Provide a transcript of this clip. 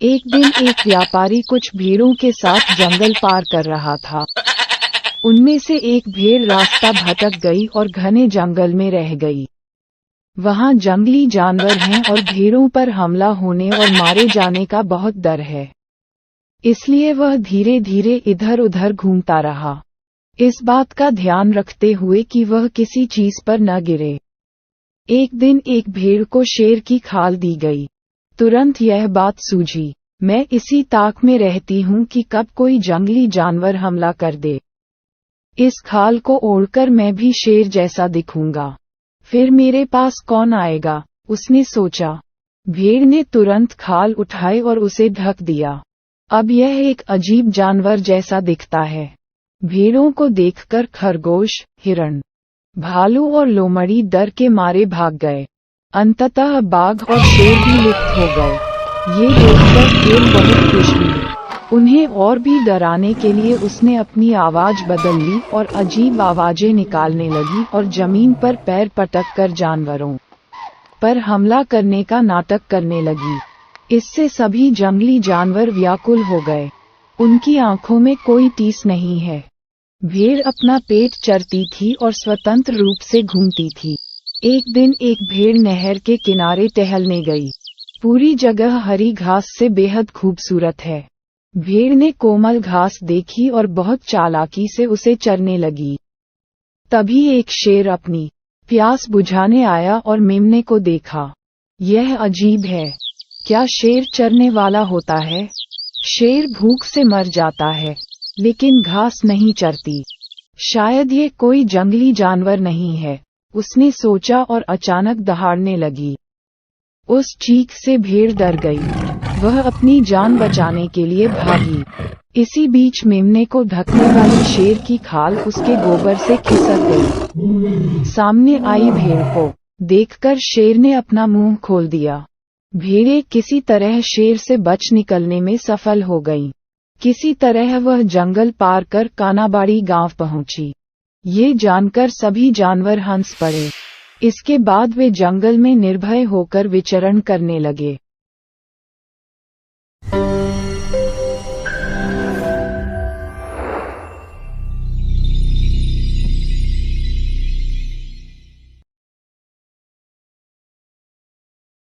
एक दिन एक व्यापारी कुछ भेड़ों के साथ जंगल पार कर रहा था। उनमें से एक भेड़ रास्ता भटक गई और घने जंगल में रह गई। वहां जंगली जानवर हैं और भेड़ों पर हमला होने और मारे जाने का बहुत डर है। इसलिए वह धीरे धीरे इधर उधर घूमता रहा, इस बात का ध्यान रखते हुए कि वह किसी चीज पर न गिरे। एक दिन एक भेड़ को शेर की खाल दी गई। तुरंत यह बात सूझी, मैं इसी ताक में रहती हूँ कि कब कोई जंगली जानवर हमला कर दे। इस खाल को ओढ़कर मैं भी शेर जैसा दिखूंगा, फिर मेरे पास कौन आएगा, उसने सोचा। भेड़ ने तुरंत खाल उठाई और उसे ढक दिया। अब यह एक अजीब जानवर जैसा दिखता है। भेड़ों को देखकर खरगोश, हिरण, भालू और लोमड़ी डर के मारे भाग गए। अंततः बाघ और शेर भी लुप्त हो गए। ये देखकर भेड़ बहुत खुश हुई। उन्हें और भी डराने के लिए उसने अपनी आवाज बदल ली और अजीब आवाजें निकालने लगी और जमीन पर पैर पटक कर जानवरों पर हमला करने का नाटक करने लगी। इससे सभी जंगली जानवर व्याकुल हो गए। उनकी आंखों में कोई टीस नहीं है। भेड़ अपना पेट चरती थी और स्वतंत्र रूप से घूमती थी। एक दिन एक भेड़ नहर के किनारे टहलने गई। पूरी जगह हरी घास से बेहद खूबसूरत है। भेड़ ने कोमल घास देखी और बहुत चालाकी से उसे चरने लगी। तभी एक शेर अपनी प्यास बुझाने आया और मेमने को देखा। यह अजीब है, क्या शेर चरने वाला होता है? शेर भूख से मर जाता है, लेकिन घास नहीं चरती। शायद ये कोई जंगली जानवर नहीं है, उसने सोचा और अचानक दहाड़ने लगी। उस चीख से भेड़ डर गई। वह अपनी जान बचाने के लिए भागी। इसी बीच मेमने को ढकने वाली शेर की खाल उसके गोबर से खिसक गई। सामने आई भेड़ को देखकर शेर ने अपना मुंह खोल दिया। भेड़ें किसी तरह शेर से बच निकलने में सफल हो गईं। किसी तरह वह जंगल पार कर कानाबाड़ी गांव पहुंची। ये जानकर सभी जानवर हंस पड़े। इसके बाद वे जंगल में निर्भय होकर विचरण करने लगे।